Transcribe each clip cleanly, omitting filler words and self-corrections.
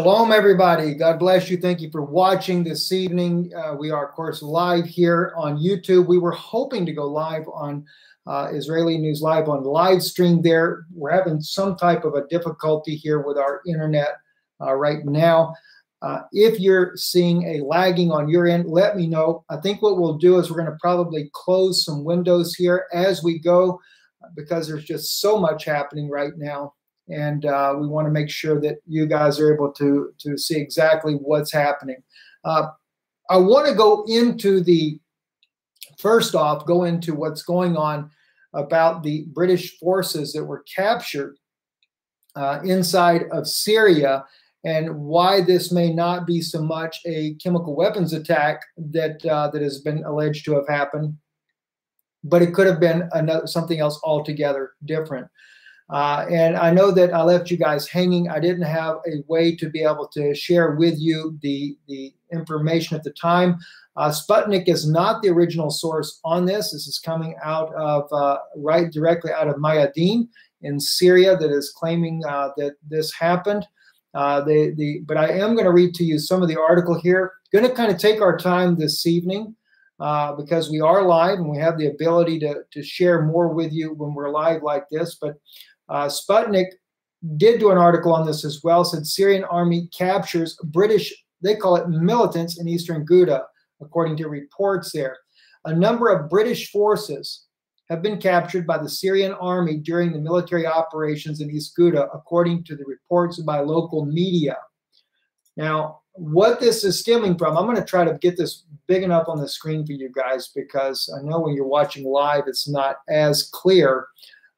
Shalom, everybody. God bless you. Thank you for watching this evening. We are, of course, live here on YouTube. We were hoping to go live on Israeli News Live on live stream there. We're having some type of a difficulty here with our internet right now. If you're seeing a lagging on your end, let me know. I think what we'll do is we're going to probably close some windows here as we go because there's just so much happening right now. And we want to make sure that you guys are able to see exactly what's happening. I want to go into go into what's going on about the British forces that were captured inside of Syria and why this may not be so much a chemical weapons attack that has been alleged to have happened, but it could have been something else altogether different. And I know that I left you guys hanging. I didn't have a way to be able to share with you the information at the time. Sputnik is not the original source on this. This is coming out of directly out of Mayadin in Syria that is claiming that this happened. But I am going to read to you some of the article here. Going to kind of take our time this evening because we are live and we have the ability to share more with you when we're live like this. But Sputnik did do an article on this as well, said Syrian army captures British, they call it militants in eastern Ghouta, according to reports there. A number of British forces have been captured by the Syrian army during the military operations in East Ghouta, according to the reports by local media. Now, what this is stemming from, I'm going to try to get this big enough on the screen for you guys because I know when you're watching live, it's not as clear.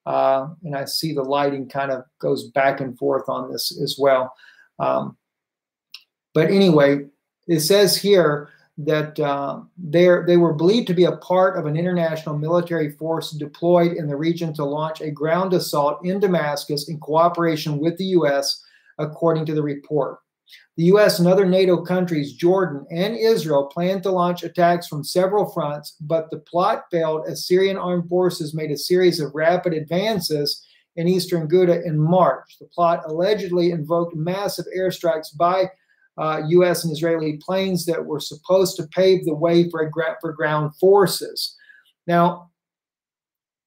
And I see the lighting kind of goes back and forth on this as well. But anyway, it says here that they were believed to be a part of an international military force deployed in the region to launch a ground assault in Damascus in cooperation with the U.S., according to the report. The U.S. and other NATO countries, Jordan and Israel, planned to launch attacks from several fronts, but the plot failed as Syrian armed forces made a series of rapid advances in eastern Ghouta in March. The plot allegedly invoked massive airstrikes by U.S. and Israeli planes that were supposed to pave the way for ground forces. Now,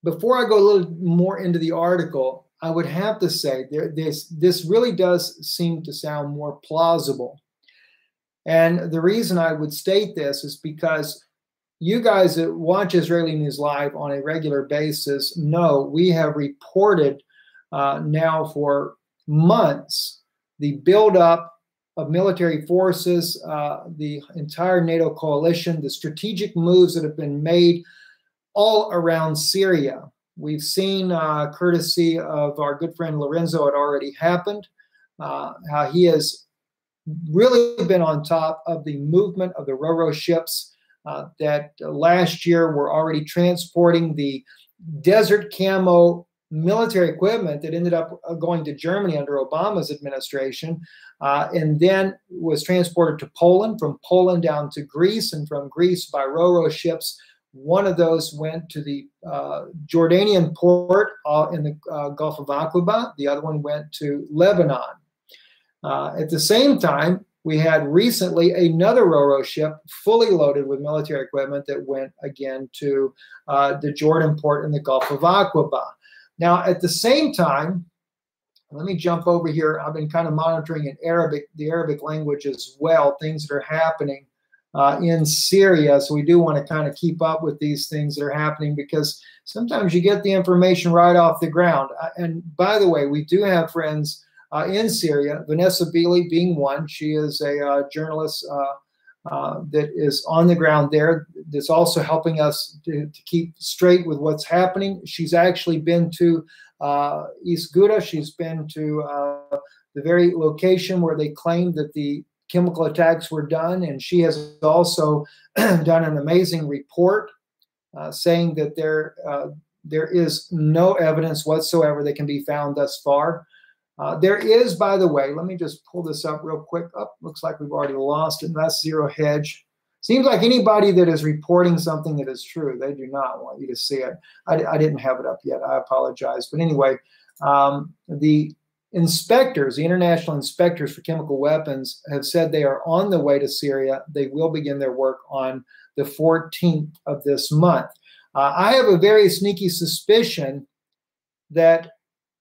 before I go a little more into the article, I would have to say this really does seem to sound more plausible. And the reason I would state this is because you guys that watch Israeli News Live on a regular basis know we have reported now for months the buildup of military forces, the entire NATO coalition, the strategic moves that have been made all around Syria. We've seen, courtesy of our good friend Lorenzo, it already happened, how he has really been on top of the movement of the Ro-Ro ships that last year were already transporting the desert camo military equipment that ended up going to Germany under Obama's administration, and then was transported to Poland, from Poland down to Greece, and from Greece by Ro-Ro ships. One of those went to the Jordanian port in the Gulf of Aqaba. The other one went to Lebanon. At the same time, we had recently another Ro-Ro ship fully loaded with military equipment that went again to the Jordan port in the Gulf of Aqaba. Now, at the same time, let me jump over here. I've been kind of monitoring in Arabic, the Arabic language as well, things that are happening in Syria. So we do want to kind of keep up with these things that are happening because sometimes you get the information right off the ground. And by the way, we do have friends in Syria, Vanessa Beeley being one. She is a journalist that is on the ground there that's also helping us to keep straight with what's happening. She's actually been to East Ghouta. She's been to the very location where they claim that the chemical attacks were done, and she has also done an amazing report saying that there is no evidence whatsoever that can be found thus far. There is, by the way, let me just pull this up real quick. Looks like we've already lost it. That's Zero Hedge. Seems like anybody that is reporting something that is true, they do not want you to see it. I didn't have it up yet. I apologize. But anyway, the inspectors, the international inspectors for chemical weapons, have said they are on the way to Syria. They will begin their work on the 14th of this month. I have a very sneaky suspicion that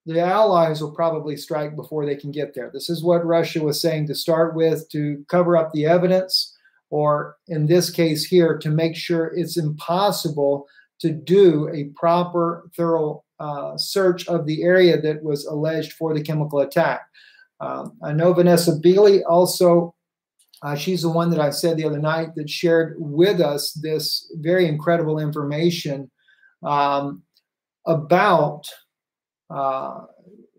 the Allies will probably strike before they can get there. This is what Russia was saying to start with, to cover up the evidence, or in this case here, to make sure it's impossible to do a proper, thorough search of the area that was alleged for the chemical attack. I know Vanessa Beeley also, she's the one that I said the other night that shared with us this very incredible information about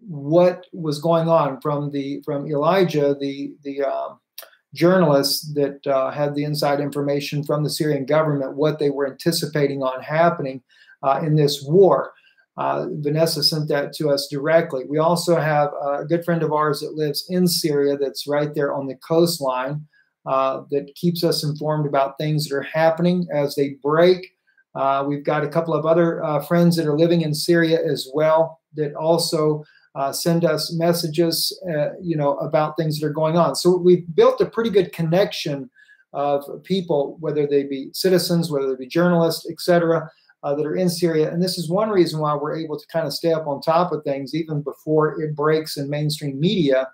what was going on from Elijah, the journalist that had the inside information from the Syrian government, what they were anticipating on happening in this war. Vanessa sent that to us directly. We also have a good friend of ours that lives in Syria that's right there on the coastline that keeps us informed about things that are happening as they break. We've got a couple of other friends that are living in Syria as well that also send us messages, about things that are going on. So we've built a pretty good connection of people, whether they be citizens, whether they be journalists, etc., that are in Syria. And this is one reason why we're able to kind of stay up on top of things even before it breaks in mainstream media,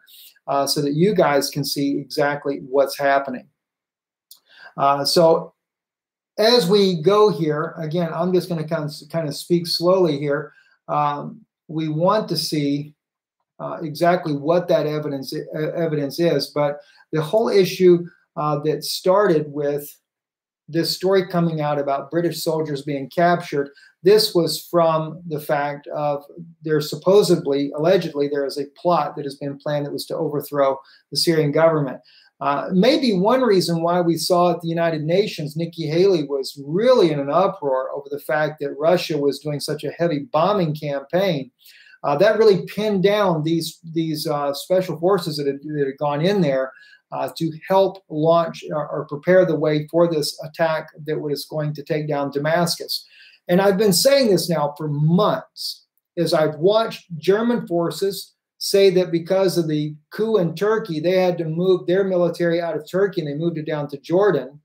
so that you guys can see exactly what's happening. So as we go here, again, I'm just going to kind of speak slowly here. We want to see exactly what that evidence is, but the whole issue that started with this story coming out about British soldiers being captured, this was from the fact of there's allegedly, there is a plot that has been planned that was to overthrow the Syrian government. Maybe one reason why we saw at the United Nations, Nikki Haley was really in an uproar over the fact that Russia was doing such a heavy bombing campaign. That really pinned down these special forces that had gone in there to help launch or prepare the way for this attack that was going to take down Damascus. And I've been saying this now for months, as I've watched German forces say that because of the coup in Turkey, they had to move their military out of Turkey and they moved it down to Jordan.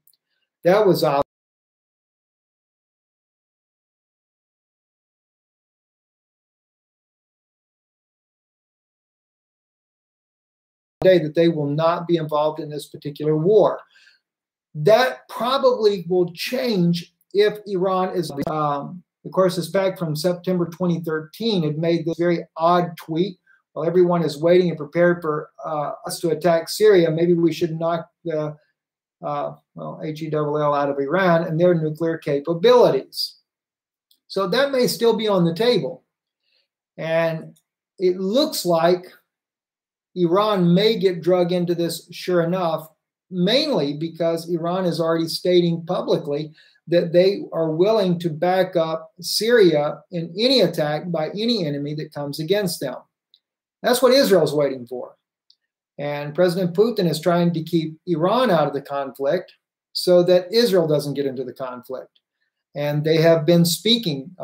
That was obvious. That they will not be involved in this particular war. That probably will change if Iran is, of course, it's back from September 2013. It made this very odd tweet. While everyone is waiting and prepared for us to attack Syria, maybe we should knock the HELL out of Iran and their nuclear capabilities. So that may still be on the table. And it looks like Iran may get drug into this, sure enough, mainly because Iran is already stating publicly that they are willing to back up Syria in any attack by any enemy that comes against them. That's what Israel's waiting for. And President Putin is trying to keep Iran out of the conflict so that Israel doesn't get into the conflict. And they have been speaking.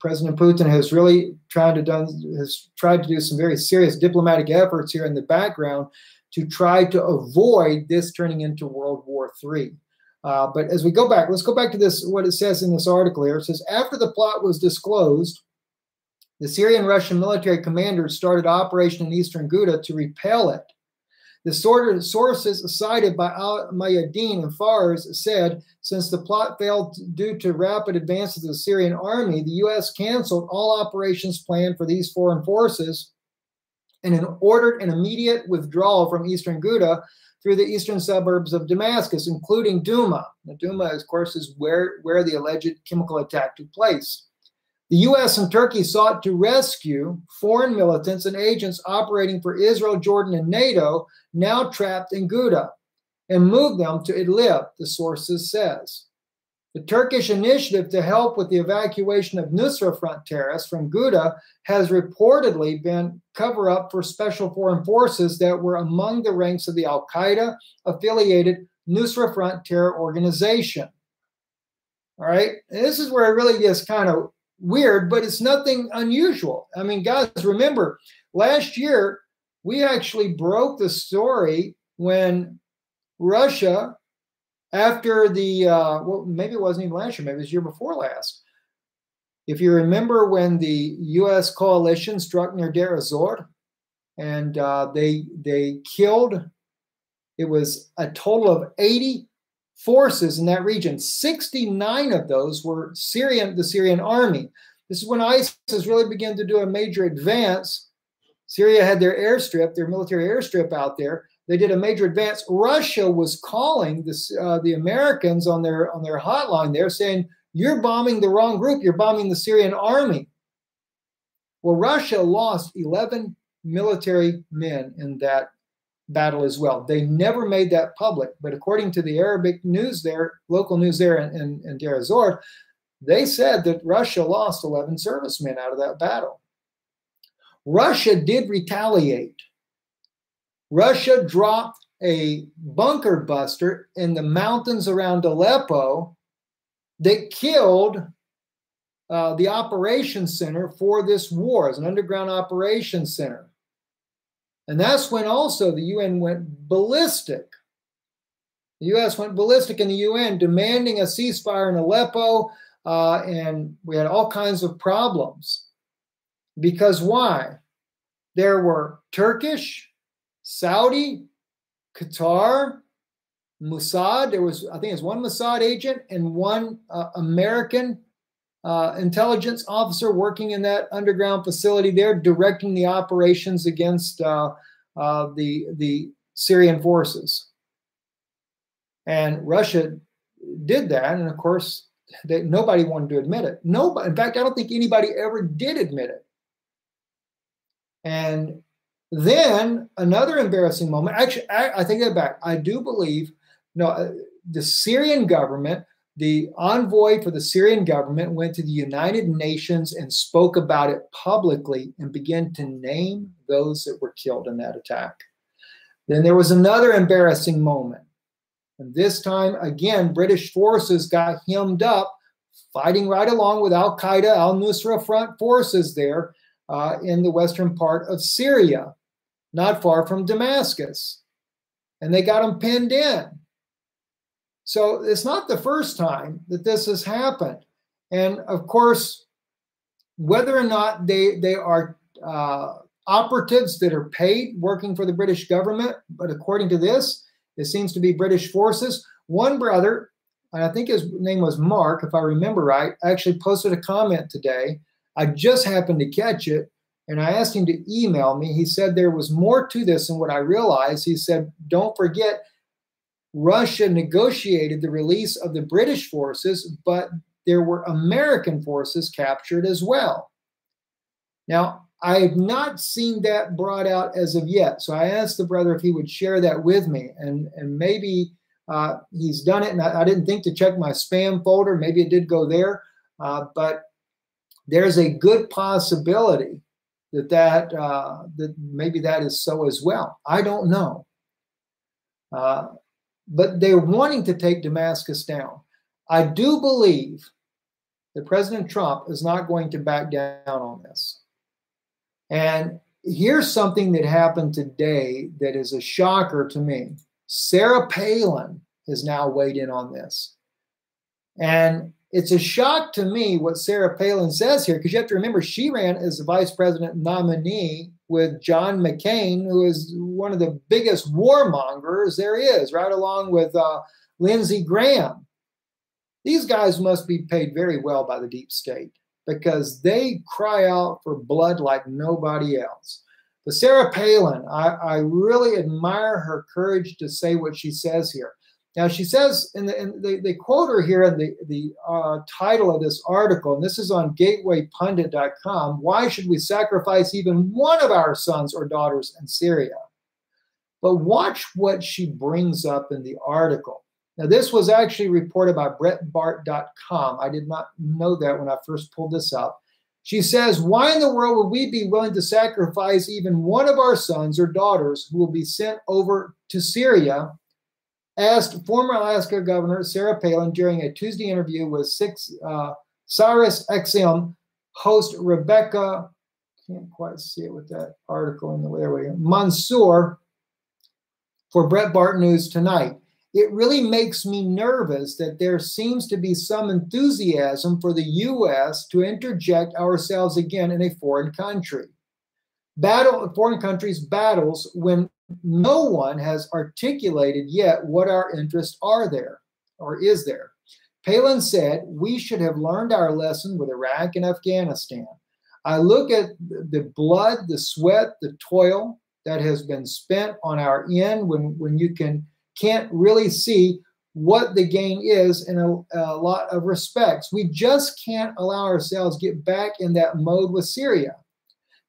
President Putin has really tried to do some very serious diplomatic efforts here in the background to try to avoid this turning into World War III. But as we go back, let's go back to this, what it says in this article here. It says, after the plot was disclosed, the Syrian Russian military commanders started operation in eastern Ghouta to repel it. The sources cited by Al-Mayadeen and Fars said, since the plot failed due to rapid advances of the Syrian army, the U.S. canceled all operations planned for these foreign forces and ordered an immediate withdrawal from eastern Ghouta through the eastern suburbs of Damascus, including Douma. Now, Douma, of course, is where the alleged chemical attack took place. The U.S. and Turkey sought to rescue foreign militants and agents operating for Israel, Jordan, and NATO, now trapped in Ghouta, and move them to Idlib, the sources says. The Turkish initiative to help with the evacuation of Nusra Front terrorists from Ghouta has reportedly been cover-up for special foreign forces that were among the ranks of the Al-Qaeda-affiliated Nusra Front terror organization. All right, and this is where it really gets kind of weird, but it's nothing unusual. I mean, guys, remember, last year, we actually broke the story when Russia, after the, well, maybe it wasn't even last year, maybe it was the year before last. If you remember when the U.S. coalition struck near Deir ez-Zor, and they killed, it was a total of 80 forces in that region. 69 of those were the Syrian army. This is when ISIS really began to do a major advance. Syria had their airstrip, their military airstrip out there. They did a major advance. Russia was calling the Americans on their hotline there, saying, "You're bombing the wrong group. You're bombing the Syrian army." Well, Russia lost 11 military men in that battle as well. They never made that public, but according to the Arabic news there, local news there in Deir ez-Zor, they said that Russia lost 11 servicemen out of that battle. Russia did retaliate. Russia dropped a bunker buster in the mountains around Aleppo that killed the operations center for this war, as an underground operations center. And that's when also the UN went ballistic. The U.S. went ballistic in the UN, demanding a ceasefire in Aleppo, and we had all kinds of problems. Because why? There were Turkish, Saudi, Qatar, Mossad. There was, I think it was one Mossad agent and one American intelligence officer working in that underground facility there, directing the operations against the Syrian forces. And Russia did that, and of course, nobody wanted to admit it. Nobody, in fact, I don't think anybody ever did admit it. And then another embarrassing moment. Actually, I take that back. I do believe, the Syrian government, the envoy for the Syrian government went to the United Nations and spoke about it publicly and began to name those that were killed in that attack. Then there was another embarrassing moment. And this time, again, British forces got hemmed up, fighting right along with al-Qaeda, al-Nusra Front forces there in the western part of Syria, not far from Damascus. And they got them pinned in. So it's not the first time that this has happened. And of course, whether or not they are operatives that are paid working for the British government, but according to this, it seems to be British forces. One brother, and I think his name was Mark, if I remember right, actually posted a comment today. I just happened to catch it, and I asked him to email me. He said there was more to this than what I realized. He said, don't forget, Russia negotiated the release of the British forces, but there were American forces captured as well. Now, I have not seen that brought out as of yet. So I asked the brother if he would share that with me, and maybe he's done it, and I didn't think to check my spam folder. Maybe it did go there, but there's a good possibility that maybe that is so as well. I don't know. But they're wanting to take Damascus down. I do believe that President Trump is not going to back down on this. And here's something that happened today that is a shocker to me. Sarah Palin has now weighed in on this. And it's a shock to me what Sarah Palin says here, because you have to remember she ran as the vice president nominee with John McCain, who is one of the biggest warmongers there is, right along with Lindsey Graham. These guys must be paid very well by the deep state because they cry out for blood like nobody else. But Sarah Palin, I really admire her courage to say what she says here. Now, she says, they quote her here in the title of this article, and this is on gatewaypundit.com, why should we sacrifice even one of our sons or daughters in Syria? But watch what she brings up in the article. Now, this was actually reported by breitbart.com. I did not know that when I first pulled this up. She says, why in the world would we be willing to sacrifice even one of our sons or daughters who will be sent over to Syria? Asked former Alaska Governor Sarah Palin during a Tuesday interview with Sirius XM host Rebecca Can't quite see it with that article in the way. There we go. Mansour for Breitbart News tonight. It really makes me nervous that there seems to be some enthusiasm for the U.S. to interject ourselves again in a foreign country. Foreign countries battles when no one has articulated yet what our interests are there, or is there. Palin said we should have learned our lesson with Iraq and Afghanistan. I look at the blood, the sweat, the toil that has been spent on our end when you can't really see what the gain is in a lot of respects. We just can't allow ourselves get back in that mode with Syria.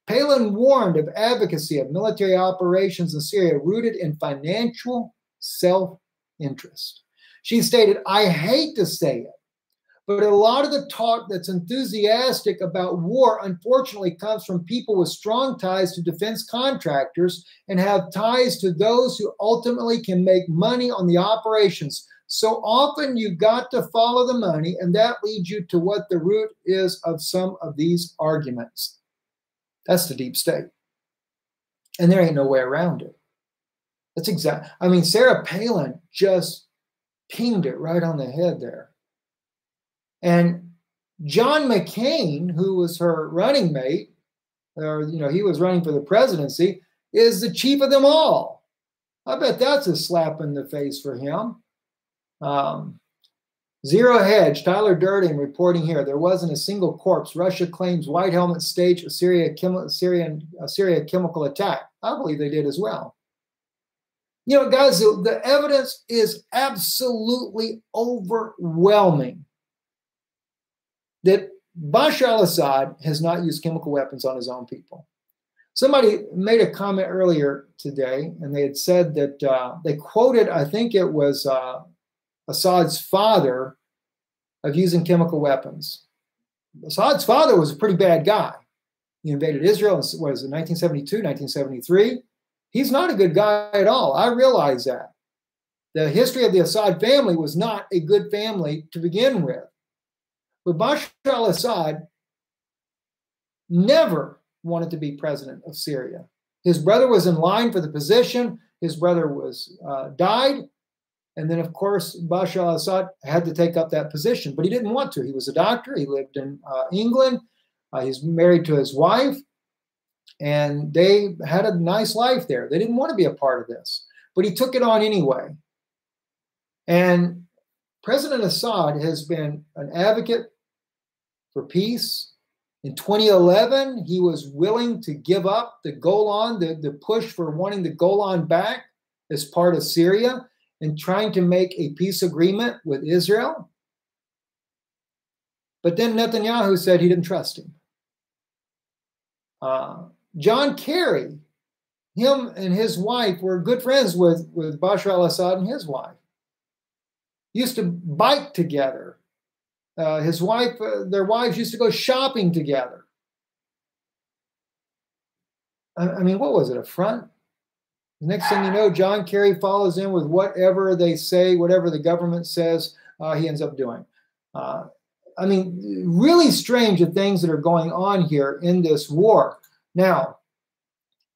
Palin warned of advocacy of military operations in Syria rooted in financial self-interest. She stated, I hate to say it, but a lot of the talk that's enthusiastic about war, unfortunately, comes from people with strong ties to defense contractors and have ties to those who ultimately can make money on the operations. So often you got to follow the money, and that leads you to what the root is of some of these arguments. That's the deep state. And there ain't no way around it. That's exactly, I mean, Sarah Palin just pinged it right on the head there. And John McCain, who was her running mate, or, you know, he was running for the presidency, is the chief of them all. I bet that's a slap in the face for him. Zero Hedge, Tyler Durden reporting here. There wasn't a single corpse. Russia claims White Helmet staged a Syria chemical attack. I believe they did as well. You know, guys, the evidence is absolutely overwhelming that Bashar al-Assad has not used chemical weapons on his own people. Somebody made a comment earlier today, and they had said that they quoted, I think it was Assad's father, of using chemical weapons. Assad's father was a pretty bad guy. He invaded Israel in, what is it, 1972, 1973. He's not a good guy at all. I realize that. The history of the Assad family was not a good family to begin with. But Bashar al-Assad never wanted to be president of Syria. His brother was in line for the position. His brother was died. And then, of course, Bashar al-Assad had to take up that position, but he didn't want to. He was a doctor. He lived in England. He's married to his wife, and they had a nice life there. They didn't want to be a part of this, but he took it on anyway. And President Assad has been an advocate for peace. In 2011, he was willing to give up the Golan, the push for wanting the Golan back as part of Syria, and trying to make a peace agreement with Israel. But then Netanyahu said he didn't trust him. John Kerry, him and his wife were good friends with Bashar al-Assad and his wife. Used to bike together. His wife, their wives used to go shopping together. I mean, what was it, a front? The next thing you know, John Kerry follows in with whatever they say, whatever the government says, he ends up doing. I mean, really strange the things that are going on here in this war. Now,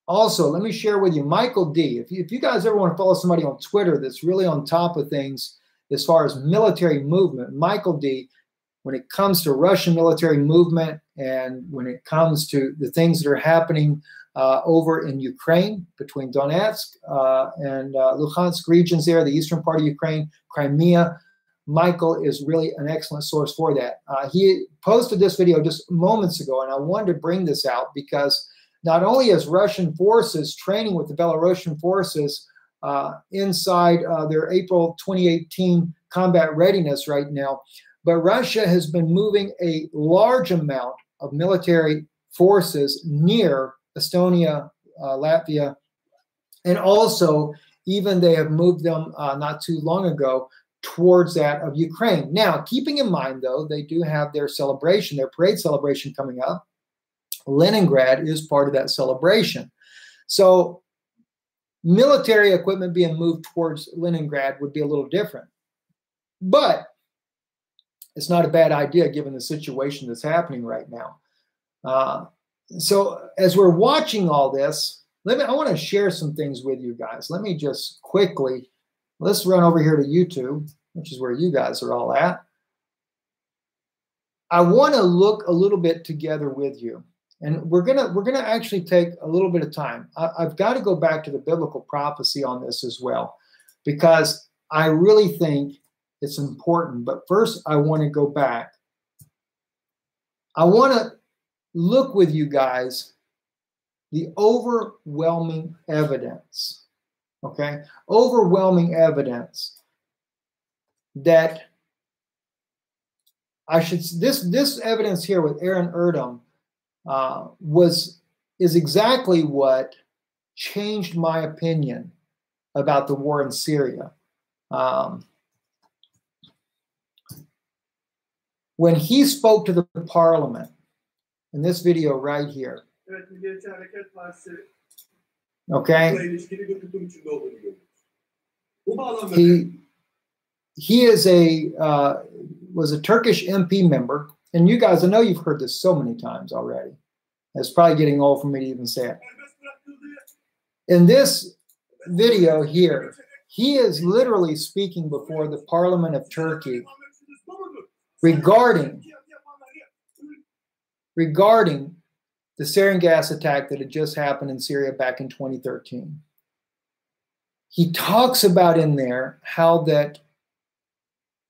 also, let me share with you, Michael D. If you guys ever want to follow somebody on Twitter that's really on top of things as far as military movement, Michael D., when it comes to Russian military movement and when it comes to the things that are happening over in Ukraine between Donetsk and Luhansk regions there, the eastern part of Ukraine, Crimea, Michael is really an excellent source for that. He posted this video just moments ago, and I wanted to bring this out because not only is Russian forces training with the Belarusian forces inside their April 2018 combat readiness right now, but Russia has been moving a large amount of military forces near Estonia, Latvia, and also even they have moved them not too long ago towards that of Ukraine. Now, keeping in mind, though, they do have their celebration, their parade celebration coming up. Leningrad is part of that celebration. So military equipment being moved towards Leningrad would be a little different. But it's not a bad idea given the situation that's happening right now. So as we're watching all this, I want to share some things with you guys. Let me just quickly, let's run over here to YouTube, which is where you guys are all at. I want to look a little bit together with you, and we're gonna actually take a little bit of time. I've got to go back to the biblical prophecy on this as well, because I really think it's important. But first, I want to go back. I want to look with you guys the overwhelming evidence. Okay, overwhelming evidence that this evidence here with Aaron Erdem is exactly what changed my opinion about the war in Syria. When he spoke to the parliament in this video right here, okay, he is was a Turkish MP member, and you guys, I know you've heard this so many times already. It's probably getting old for me to even say it. In this video here, he is literally speaking before the Parliament of Turkey regarding the sarin gas attack that had just happened in Syria back in 2013. He talks about in there how that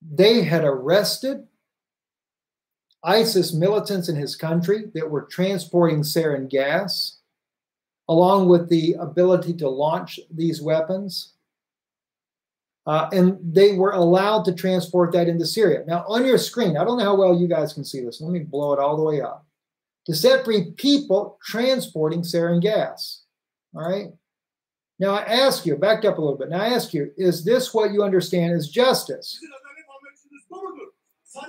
they had arrested ISIS militants in his country that were transporting sarin gas, along with the ability to launch these weapons. And they were allowed to transport that into Syria. Now, on your screen, I don't know how well you guys can see this. Let me blow it all the way up. To set free people transporting sarin gas. All right? Now, I ask you, backed up a little bit. Now, I ask you, is this what you understand as justice?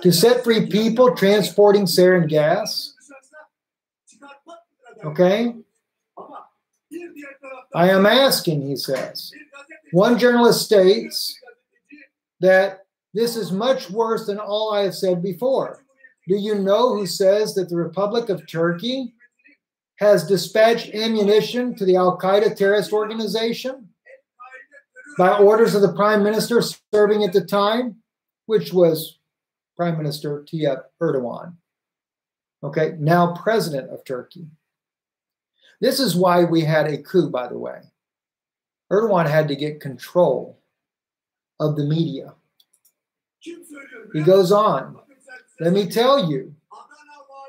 To set free people transporting sarin gas? Okay? I am asking, he says. One journalist states that this is much worse than all I have said before. Do you know who says that the Republic of Turkey has dispatched ammunition to the Al-Qaeda terrorist organization by orders of the Prime Minister serving at the time, which was Prime Minister Tayyip Erdogan, okay, now President of Turkey. This is why we had a coup, by the way. Erdogan had to get control of the media. He goes on. Let me tell you,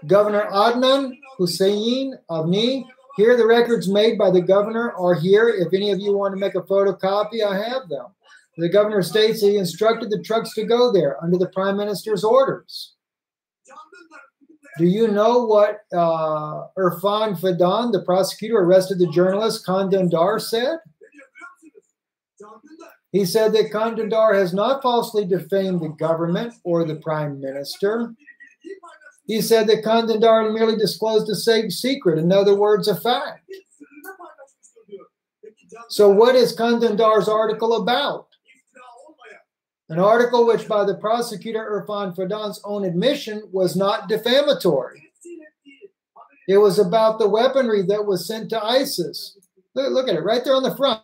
Governor Adnan Hussein Avni, here the records made by the governor are here. If any of you want to make a photocopy, I have them. The governor states he instructed the trucks to go there under the prime minister's orders. Do you know what Irfan Fidan, the prosecutor arrested the journalist Khan Dündar, said? He said that Khan Dündar has not falsely defamed the government or the prime minister. He said that Khan Dündar merely disclosed a safe secret, in other words, a fact. So what is Khan Dündar's article about? An article which, by the prosecutor Irfan Fidan's own admission, was not defamatory. It was about the weaponry that was sent to ISIS. Look at it right there on the front.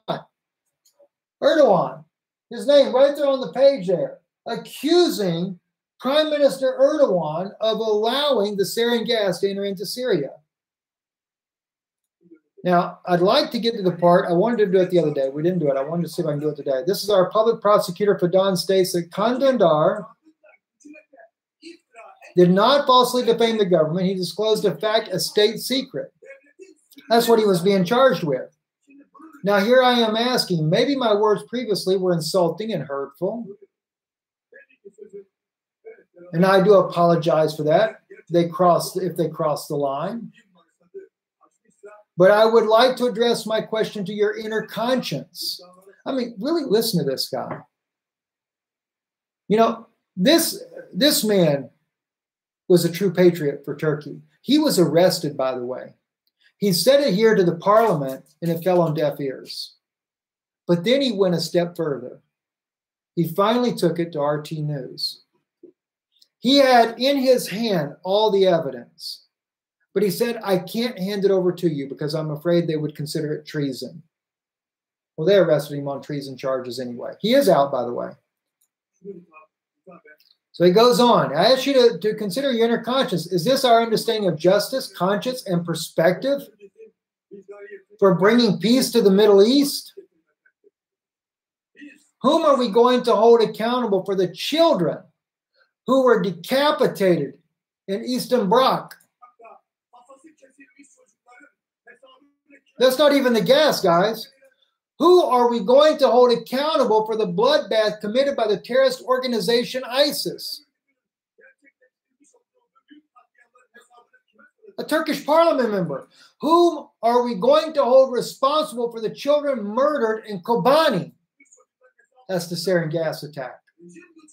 Erdogan, his name right there on the page there, accusing Prime Minister Erdogan of allowing the sarin gas to enter into Syria. Now, I'd like to get to the part, I wanted to do it the other day. We didn't do it. I wanted to see if I can do it today. This is our public prosecutor, Fidan, states that Khan Dündar did not falsely defame the government. He disclosed a fact, a state secret. That's what he was being charged with. Now, here I am asking, maybe my words previously were insulting and hurtful. And I do apologize for that. If they crossed the line. But I would like to address my question to your inner conscience. I mean, really listen to this guy. You know, this man was a true patriot for Turkey. He was arrested, by the way. He said it here to the parliament, and it fell on deaf ears. But then he went a step further. He finally took it to RT News. He had in his hand all the evidence. But he said, I can't hand it over to you because I'm afraid they would consider it treason. Well, they arrested him on treason charges anyway. He is out, by the way. So he goes on. I ask you to consider your inner conscience. Is this our understanding of justice, conscience, and perspective for bringing peace to the Middle East? Whom are we going to hold accountable for the children who were decapitated in Eastern Bloc? That's not even the gas, guys. Who are we going to hold accountable for the bloodbath committed by the terrorist organization ISIS? A Turkish parliament member. Whom are we going to hold responsible for the children murdered in Kobani? That's the sarin gas attack.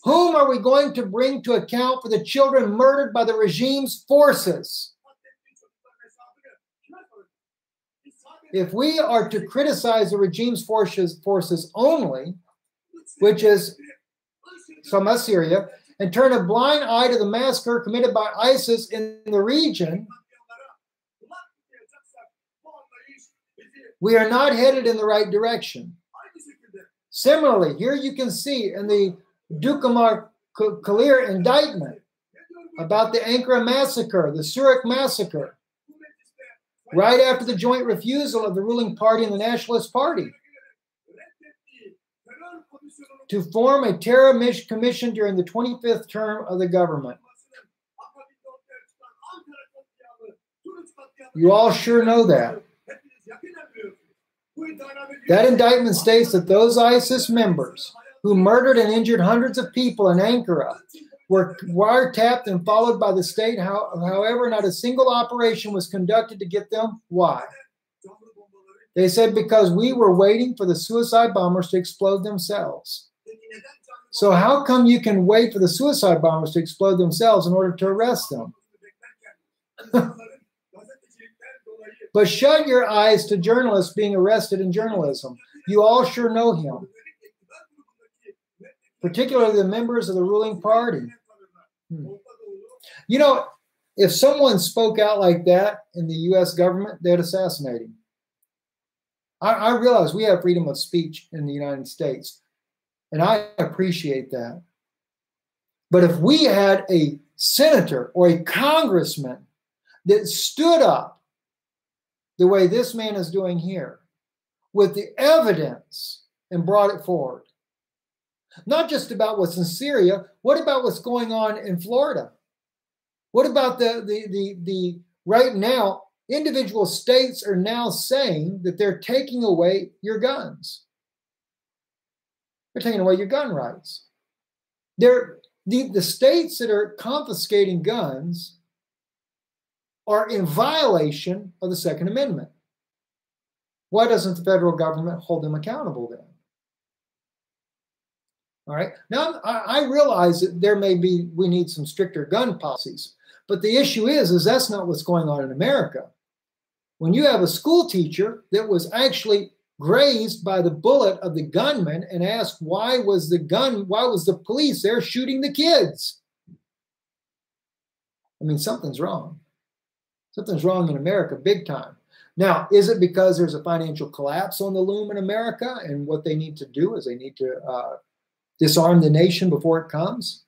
Whom are we going to bring to account for the children murdered by the regime's forces? If we are to criticize the regime's forces only, which is some of Syria, and turn a blind eye to the massacre committed by ISIS in the region, we are not headed in the right direction. Similarly, here you can see in the Dukamar Kalir indictment about the Ankara massacre, the Surik massacre, right after the joint refusal of the ruling party and the Nationalist Party to form a terror commission during the 25th term of the government. You all sure know that. That indictment states that those ISIS members who murdered and injured hundreds of people in Ankara were wiretapped and followed by the state. However, not a single operation was conducted to get them. Why? They said because we were waiting for the suicide bombers to explode themselves. So how come you can wait for the suicide bombers to explode themselves in order to arrest them? But shut your eyes to journalists being arrested in journalism. You all sure know him, particularly the members of the ruling party. You know, if someone spoke out like that in the U.S. government, they'd assassinate him. I realize we have freedom of speech in the United States, and I appreciate that. But if we had a senator or a congressman that stood up the way this man is doing here, with the evidence and brought it forward, not just about what's in Syria, what about what's going on in Florida? What about the right now, individual states are now saying that they're taking away your guns. They're taking away your gun rights. The states that are confiscating guns are in violation of the Second Amendment. Why doesn't the federal government hold them accountable then? All right. Now, I realize that we need some stricter gun policies, but the issue is that's not what's going on in America. When you have a school teacher that was actually grazed by the bullet of the gunman and asked why was the police there shooting the kids? I mean, something's wrong. Something's wrong in America big time. Now, is it because there's a financial collapse on the loom in America and what they need to do is they need to disarm the nation before it comes?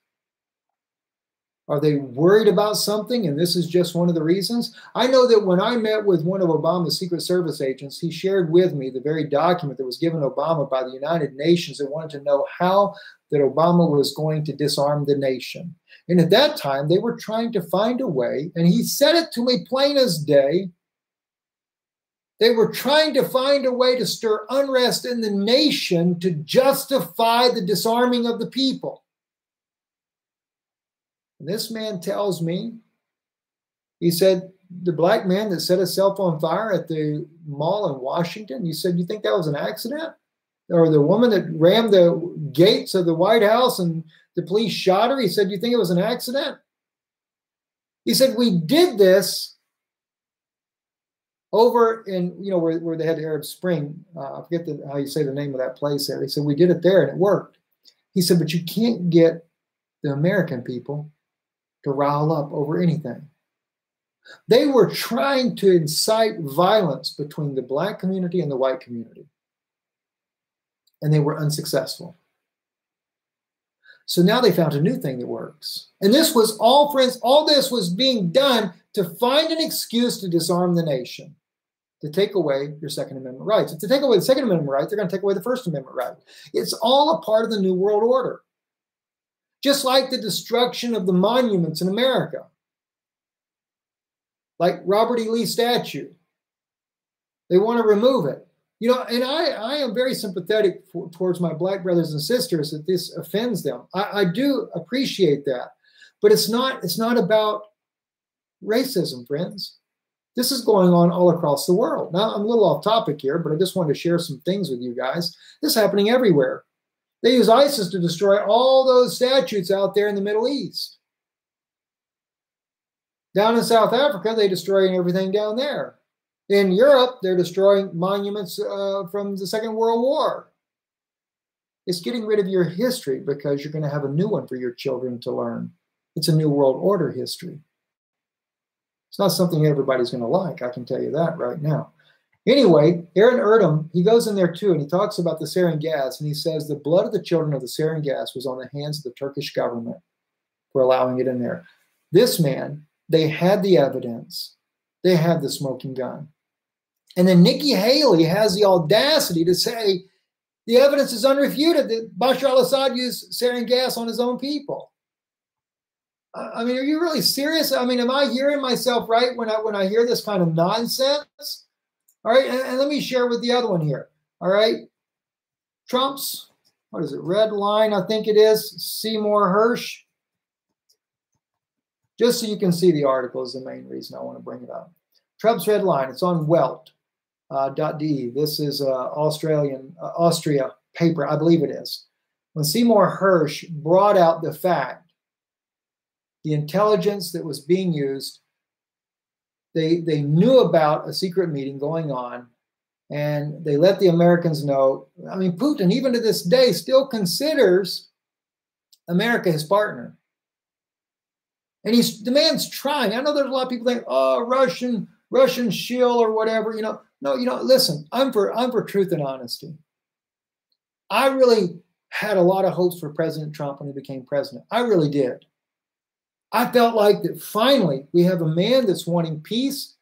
Are they worried about something and this is just one of the reasons? I know that when I met with one of Obama's Secret Service agents, he shared with me the very document that was given Obama by the United Nations that wanted to know how that Obama was going to disarm the nation. And at that time, they were trying to find a way, and he said it to me plain as day. They were trying to find a way to stir unrest in the nation to justify the disarming of the people. And this man tells me, he said, the black man that set himself on fire at the mall in Washington, he said, you think that was an accident? Or the woman that rammed the gates of the White House and the police shot her, he said, you think it was an accident? He said, we did this over in, where they had the Arab Spring. I forget how you say the name of that place there. He said, we did it there and it worked. He said, but you can't get the American people to rile up over anything. They were trying to incite violence between the black community and the white community, and they were unsuccessful. So now they found a new thing that works. And this was all, friends, all this was being done to find an excuse to disarm the nation, to take away your Second Amendment rights. If to take away the Second Amendment right, they're going to take away the First Amendment right. It's all a part of the New World Order. Just like the destruction of the monuments in America, like Robert E. Lee statue. They want to remove it. You know, and I am very sympathetic towards my black brothers and sisters that this offends them. I do appreciate that. But it's not about racism, friends. This is going on all across the world. Now, I'm a little off topic here, but I just wanted to share some things with you guys. This is happening everywhere. They use ISIS to destroy all those statues out there in the Middle East. Down in South Africa, they're destroying everything down there. In Europe, they're destroying monuments from the Second World War. It's getting rid of your history because you're going to have a new one for your children to learn. It's a New World Order history. It's not something everybody's going to like, I can tell you that right now. Anyway, Aaron Erdem, he goes in there too, and he talks about the Syrian gas, and he says the blood of the children of the Syrian gas was on the hands of the Turkish government for allowing it in there. This man, they had the evidence. They had the smoking gun. And then Nikki Haley has the audacity to say the evidence is unrefuted that Bashar al-Assad used sarin gas on his own people. I mean, are you really serious? I mean, am I hearing myself right when I hear this kind of nonsense? All right, and let me share with the other one here. All right, Trump's, what is it, red line, I think it is, Seymour Hersh. Just so you can see the article is the main reason I want to bring it up. Trump's red line, it's on Welt.de. This is Austria paper, I believe it is. When Seymour Hersh brought out the fact, the intelligence that was being used, they knew about a secret meeting going on, and they let the Americans know. I mean, Putin, even to this day, still considers America his partner. And the man's trying. I know there's a lot of people think, oh, Russian shill or whatever, you know. No, listen, I'm for truth and honesty. I really had a lot of hopes for President Trump when he became president. I really did. I felt like that finally we have a man that's wanting peace.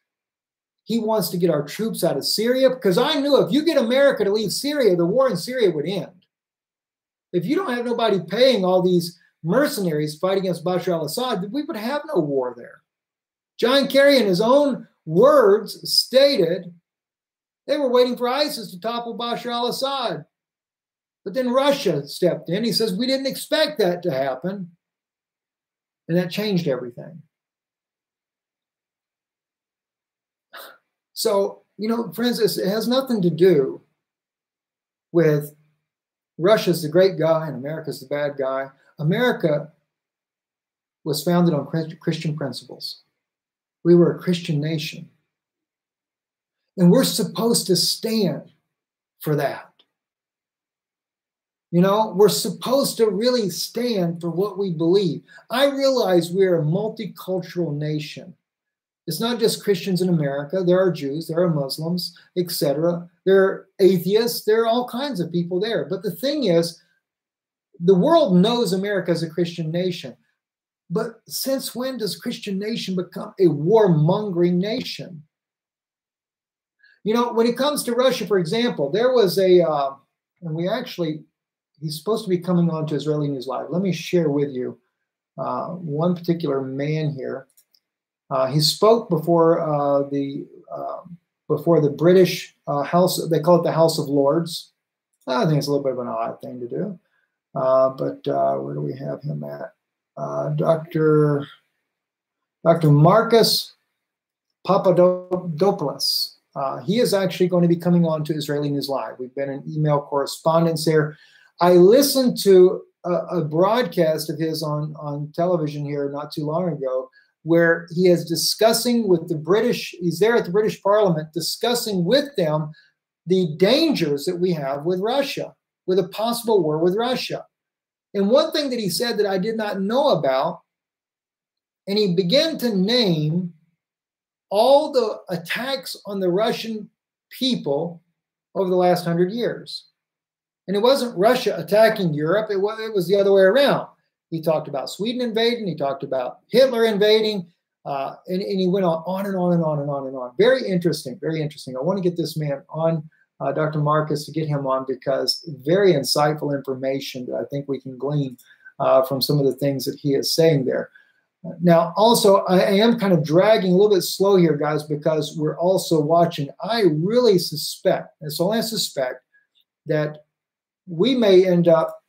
He wants to get our troops out of Syria, because I knew if you get America to leave Syria, the war in Syria would end. If you don't have nobody paying all these mercenaries to fight against Bashar al-Assad, we would have no war there. John Kerry, in his own words, stated they were waiting for ISIS to topple Bashar al-Assad. But then Russia stepped in. He says, we didn't expect that to happen. And that changed everything. So, friends, it has nothing to do with Russia's the great guy and America's the bad guy. America was founded on Christian principles. We were a Christian nation. And we're supposed to stand for that. We're supposed to really stand for what we believe. I realize we're a multicultural nation. It's not just Christians in America. There are Jews, there are Muslims, etc. There are atheists. There are all kinds of people there. But the thing is, the world knows America as a Christian nation. But since when does Christian nation become a warmongering nation? When it comes to Russia, for example, there was he's supposed to be coming on to Israeli News Live. Let me share with you one particular man here. He spoke before the British House. They call it the House of Lords. I think it's a little bit of an odd thing to do. But where do we have him at? Dr. Marcus Papadopoulos. He is actually going to be coming on to Israeli News Live. We've been in email correspondence there. I listened to a broadcast of his on television here not too long ago, where he is discussing with the British, he's there at the British Parliament, discussing with them the dangers that we have with Russia, with a possible war with Russia. And one thing that he said that I did not know about, and he began to name all the attacks on the Russian people over the last 100 years. And it wasn't Russia attacking Europe, it was the other way around. He talked about Sweden invading, he talked about Hitler invading, and he went on and on and on and on and on. Very interesting, very interesting. I want to get this man on, Dr. Marcus, to get him on, because very insightful information that I think we can glean from some of the things that he is saying there. Now, also, I am kind of dragging a little bit slow here, guys, because we're also watching. I really suspect, and so I suspect, that we may end up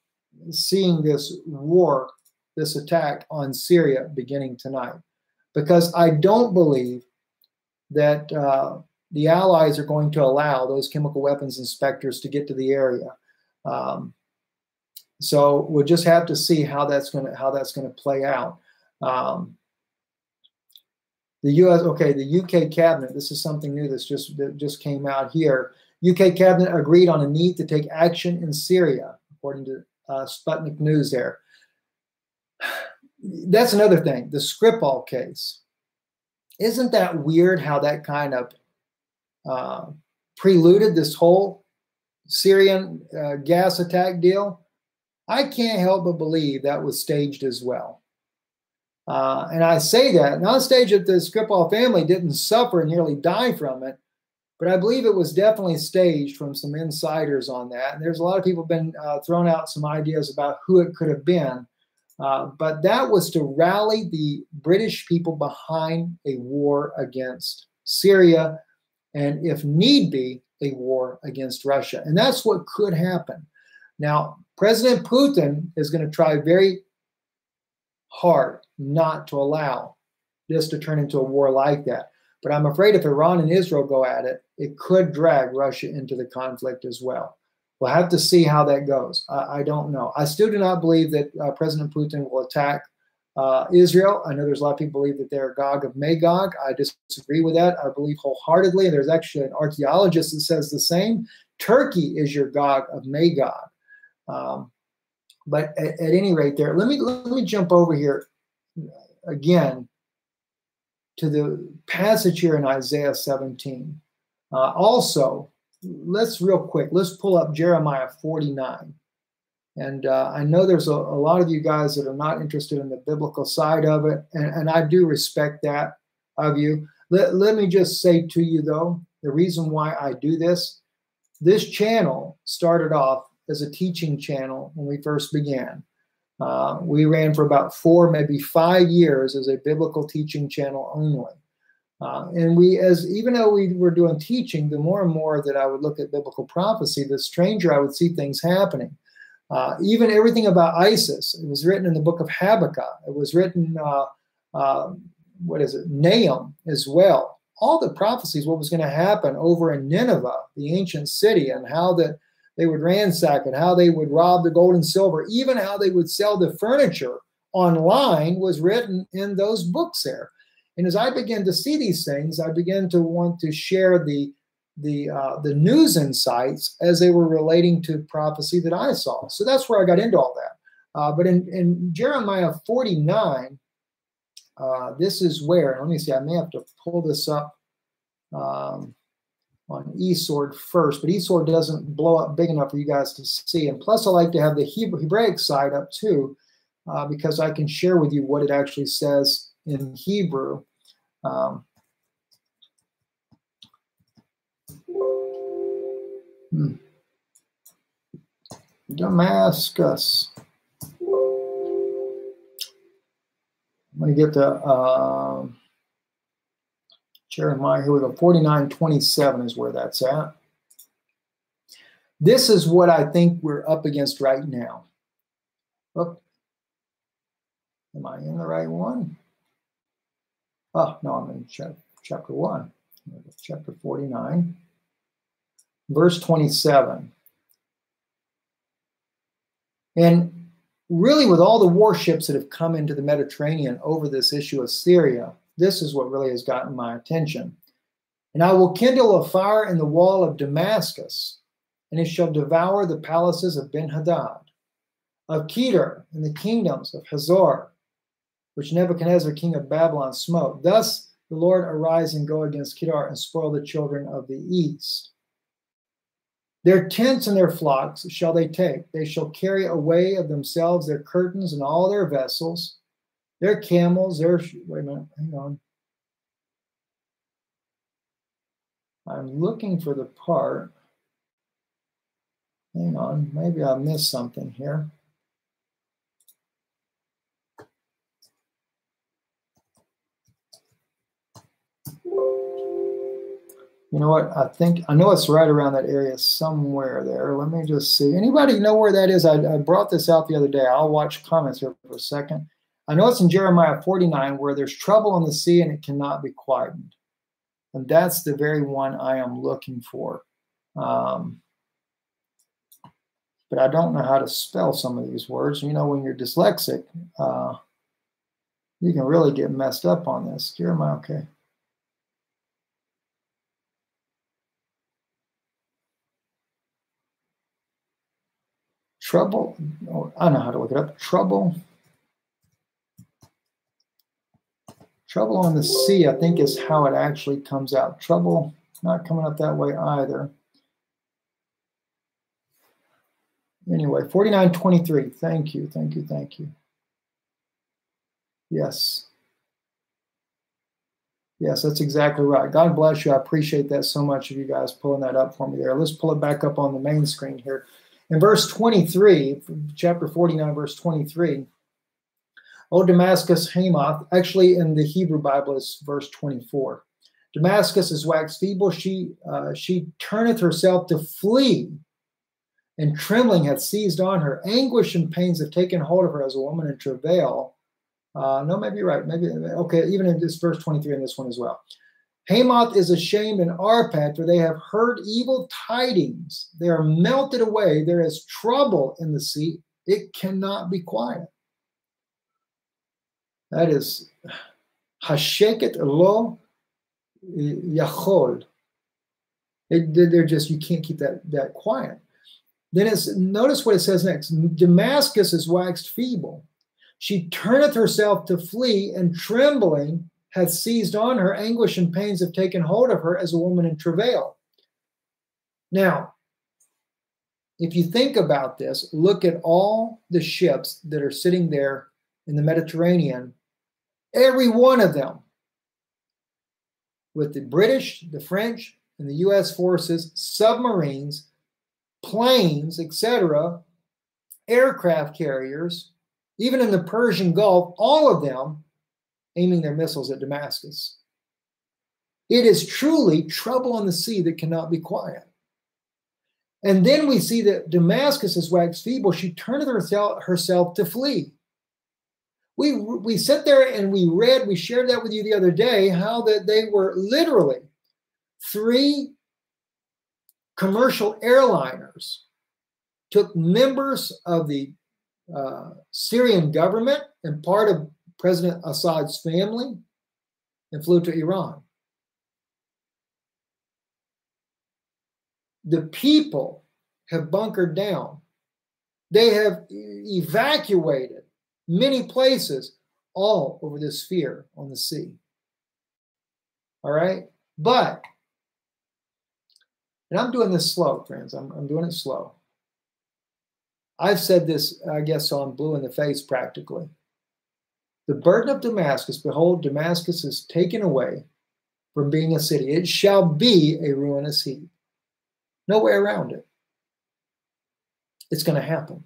seeing this war, this attack on Syria beginning tonight, because I don't believe that the Allies are going to allow those chemical weapons inspectors to get to the area. So we'll just have to see how that's going to play out. The U.S. Okay, the UK cabinet. This is something new that just came out here. UK cabinet agreed on a need to take action in Syria, according to Sputnik News. There. That's another thing. The Skripal case. Isn't that weird? How that kind of preluded this whole Syrian gas attack deal? I can't help but believe that was staged as well. And I say that, not staged that the Skripal family didn't suffer and nearly die from it, but I believe it was definitely staged from some insiders on that. And there's a lot of people been throwing out some ideas about who it could have been. But that was to rally the British people behind a war against Syria, and if need be, a war against Russia. And that's what could happen. Now, President Putin is going to try very hard not to allow this to turn into a war like that. But I'm afraid if Iran and Israel go at it, it could drag Russia into the conflict as well. We'll have to see how that goes. I don't know. I still do not believe that President Putin will attack Israel. I know there's a lot of people who believe that they're Gog of Magog. I disagree with that. I believe wholeheartedly, and there's actually an archaeologist that says the same. Turkey is your Gog of Magog. But at any rate, there. Let me jump over here again to the passage here in Isaiah 17. Also, let's pull up Jeremiah 49. And I know there's a lot of you guys that are not interested in the biblical side of it, and I do respect that of you. Let me just say to you, though, the reason why I do this channel started off as a teaching channel when we first began. We ran for about 4, maybe 5 years as a biblical teaching channel only. And even though we were doing teaching, the more and more that I would look at biblical prophecy, the stranger I would see things happening. Even everything about ISIS, it was written in the book of Habakkuk. It was written, Nahum as well. All the prophecies, what was going to happen over in Nineveh, the ancient city, and how that they would ransack it, how they would rob the gold and silver, even how they would sell the furniture online was written in those books there. And as I began to see these things, I began to want to share the news insights as they were relating to prophecy that I saw. So that's where I got into all that. But in Jeremiah 49, this is where, let me see, I may have to pull this up on eSword first, but eSword doesn't blow up big enough for you guys to see. And plus, I like to have the Hebraic side up too, because I can share with you what it actually says in Hebrew. Damascus. I'm going to get to Jeremiah. Here we go. 49:27 is where that's at. This is what I think we're up against right now. Oh, am I in the right one? Oh, no, I'm in chapter 1. Chapter 49. Verse 27. And really, with all the warships that have come into the Mediterranean over this issue of Syria, this is what really has gotten my attention. And I will kindle a fire in the wall of Damascus, and it shall devour the palaces of Ben-Hadad, of Kedar, and the kingdoms of Hazor, which Nebuchadnezzar, king of Babylon, smote. Thus the Lord arise and go against Kedar and spoil the children of the east. Their tents and their flocks shall they take. They shall carry away of themselves their curtains and all their vessels, their camels, their... Wait a minute, hang on. I'm looking for the part. Hang on, maybe I missed something here. You know what? I know it's right around that area somewhere there. Let me just see. Anybody know where that is? I brought this out the other day. I'll watch comments here for a second. I know it's in Jeremiah 49 where there's trouble on the sea and it cannot be quietened. And that's the very one I am looking for. But I don't know how to spell some of these words. You know, when you're dyslexic, you can really get messed up on this. Jeremiah, okay. Trouble, oh, I know how to look it up. Trouble on the sea, I think is how it actually comes out. Trouble, not coming up that way either. Anyway, 49:23. Thank you. Yes. Yes, that's exactly right. God bless you. I appreciate that so much of you guys pulling that up for me there. Let's pull it back up on the main screen here. In verse 23, chapter 49, verse 23, O Damascus, Hamath, actually in the Hebrew Bible is verse 24. Damascus is waxed feeble, she turneth herself to flee, and trembling hath seized on her. Anguish and pains have taken hold of her as a woman in travail. No, maybe you're right. Maybe, okay, even in this verse 23 in this one as well. Hamath is ashamed in Arpad, for they have heard evil tidings. They are melted away. There is trouble in the sea. It cannot be quiet. That is Hasheket lo yachol. They're just, you can't keep that quiet. Then notice what it says next. Damascus is waxed feeble. She turneth herself to flee, and trembling hath seized on her. Anguish and pains have taken hold of her as a woman in travail. Now, if you think about this, look at all the ships that are sitting there in the Mediterranean, every one of them, with the British, the French, and the U.S. forces, submarines, planes, etc., aircraft carriers, even in the Persian Gulf, all of them aiming their missiles at Damascus. It is truly trouble on the sea that cannot be quiet. And then we see that Damascus is waxed feeble. She turneth herself to flee. We sat there and we shared that with you the other day, how that they were literally 3 commercial airliners took members of the Syrian government and part of President Assad's family and flew to Iran. The people have bunkered down. They have evacuated many places all over this sphere on the sea. All right? But, and I'm doing this slow, friends. I'm doing it slow. I've said this, I guess, so I'm blue in the face practically. The burden of Damascus, behold, Damascus is taken away from being a city. It shall be a ruinous heap. No way around it. It's going to happen.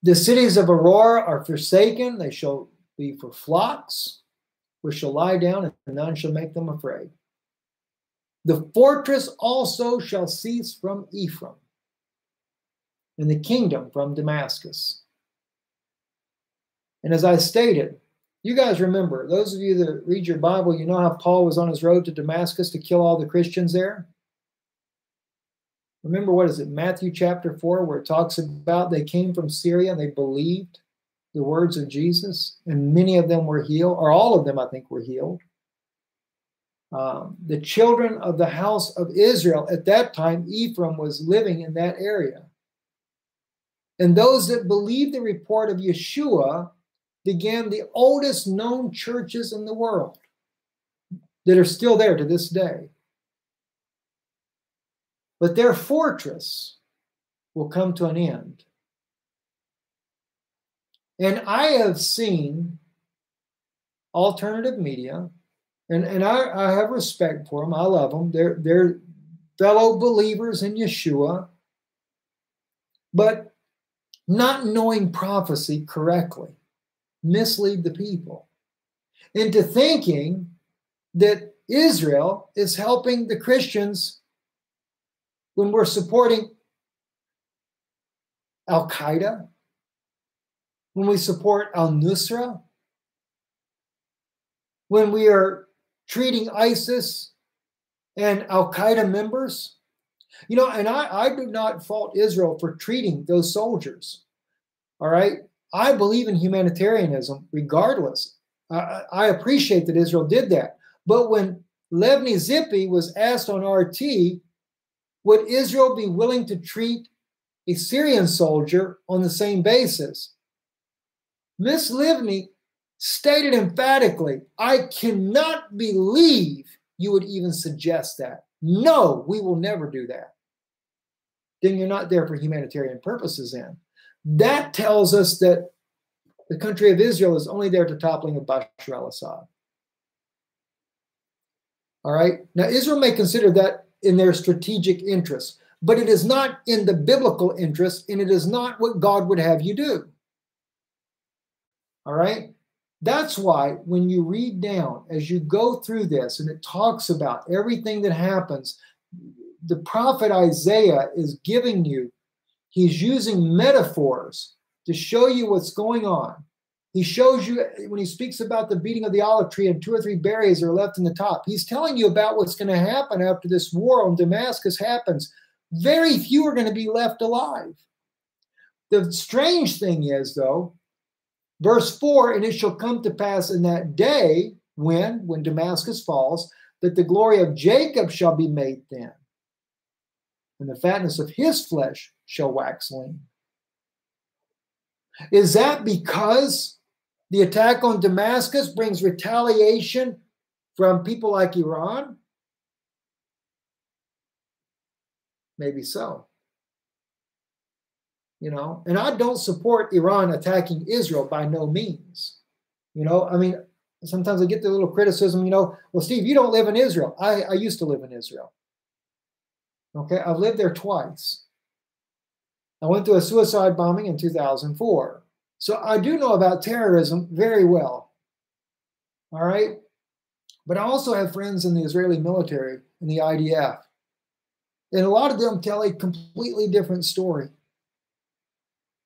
The cities of Aurora are forsaken. They shall be for flocks, which shall lie down, and none shall make them afraid. The fortress also shall cease from Ephraim, and the kingdom from Damascus. And as I stated, you guys remember, those of you that read your Bible, you know how Paul was on his road to Damascus to kill all the Christians there? Remember, what is it, Matthew chapter 4, where it talks about they came from Syria and they believed the words of Jesus, and many of them were healed, or all of them, I think, were healed. The children of the house of Israel, at that time, Ephraim was living in that area. And those that believed the report of Yeshua began the oldest known churches in the world that are still there to this day. But their fortress will come to an end. And I have seen alternative media, and I have respect for them. I love them. They're fellow believers in Yeshua, but not knowing prophecy correctly mislead the people into thinking that Israel is helping the Christians when we're supporting Al-Qaeda, when we support al-Nusra, when we are treating ISIS and Al-Qaeda members. You know, and I do not fault Israel for treating those soldiers. All right? I believe in humanitarianism regardless. I appreciate that Israel did that. But when Levni Zippy was asked on RT, would Israel be willing to treat a Syrian soldier on the same basis? Miss Livni stated emphatically, I cannot believe you would even suggest that. No, we will never do that. Then you're not there for humanitarian purposes then. That tells us that the country of Israel is only there to toppling of Bashar al-Assad. All right? Now, Israel may consider that in their strategic interests, but it is not in the biblical interest, and it is not what God would have you do. All right? That's why when you read down, as you go through this, and it talks about everything that happens, the prophet Isaiah is giving you, he's using metaphors to show you what's going on. He shows you, when he speaks about the beating of the olive tree and 2 or 3 berries are left in the top, he's telling you about what's going to happen after this war on Damascus happens. Very few are going to be left alive. The strange thing is, though, verse 4, and it shall come to pass in that day when Damascus falls, that the glory of Jacob shall be made thin, and the fatness of his flesh shall wax lean. Is that because the attack on Damascus brings retaliation from people like Iran? Maybe so. You know, and I don't support Iran attacking Israel by no means. You know, I mean, sometimes I get the little criticism, you know, well, Steve, you don't live in Israel. I used to live in Israel. Okay, I've lived there twice. I went through a suicide bombing in 2004. So I do know about terrorism very well. All right? But I also have friends in the Israeli military, in the IDF. And a lot of them tell a completely different story.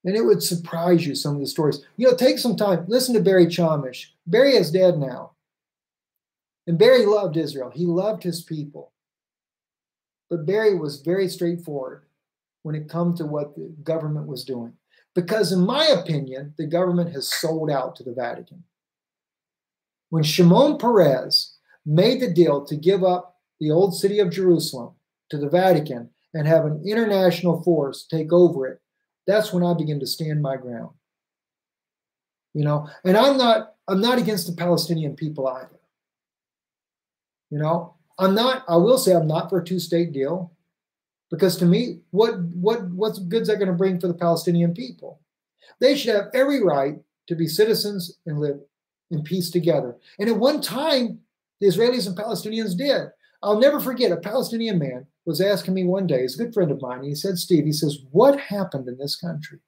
And it would surprise you, some of the stories. You know, take some time. Listen to Barry Chamish. Barry is dead now. And Barry loved Israel. He loved his people. But Barry was very straightforward when it comes to what the government was doing. Because in my opinion, the government has sold out to the Vatican. When Shimon Peres made the deal to give up the old city of Jerusalem to the Vatican and have an international force take over it, that's when I begin to stand my ground. You know, and I'm not against the Palestinian people either. You know, I will say I'm not for a 2-state deal. Because to me, what good is that going to bring for the Palestinian people? They should have every right to be citizens and live in peace together. And at one time, the Israelis and Palestinians did. I'll never forget, a Palestinian man was asking me one day, he's a good friend of mine, and he said, Steve, he says, what happened in this country?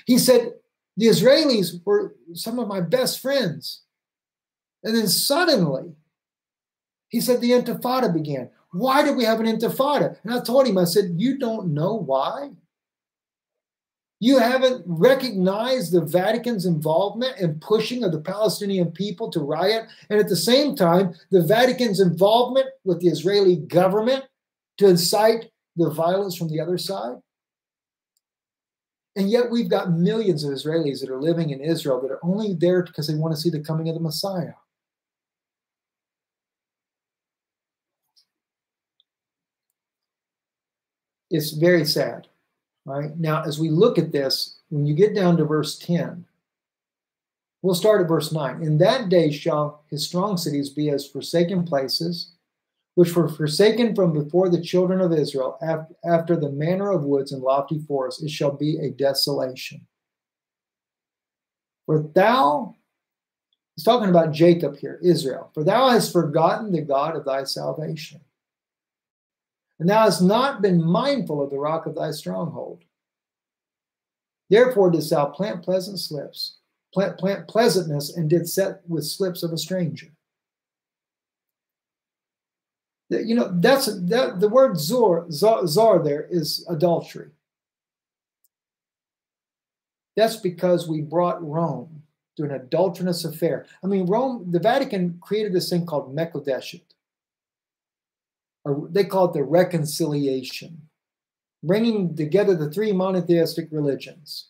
He said, the Israelis were some of my best friends. And then suddenly, he said, the Intifada began. Why did we have an Intifada? And I told him, I said, you don't know why? You haven't recognized the Vatican's involvement in pushing of the Palestinian people to riot, and at the same time, the Vatican's involvement with the Israeli government to incite the violence from the other side? And yet we've got millions of Israelis that are living in Israel that are only there because they want to see the coming of the Messiah. It's very sad. Right? Now, as we look at this, when you get down to verse 10, We'll start at verse 9. In that day shall his strong cities be as forsaken places, which were forsaken from before the children of Israel, after the manner of woods and lofty forests. It shall be a desolation. For thou, he's talking about Jacob here, Israel, for thou hast forgotten the God of thy salvation, and thou hast not been mindful of the rock of thy stronghold. Therefore didst thou plant pleasantness, and did set with slips of a stranger. You know, the word zar there is adultery. That's because we brought Rome to an adulterous affair. I mean, Rome, the Vatican created this thing called Mekodeshet. Or they call it the reconciliation, bringing together the three monotheistic religions.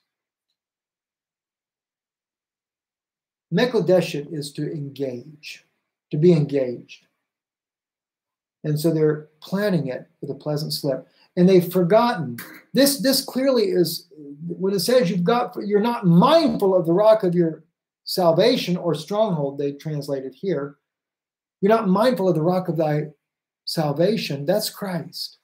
Mekodeshet is to engage, to be engaged. And so they're planning it with a pleasant slip. And they've forgotten. This clearly is, when it says you're not mindful of the rock of your salvation, or stronghold, they translate it here. You're not mindful of the rock of thy salvation. That's Christ.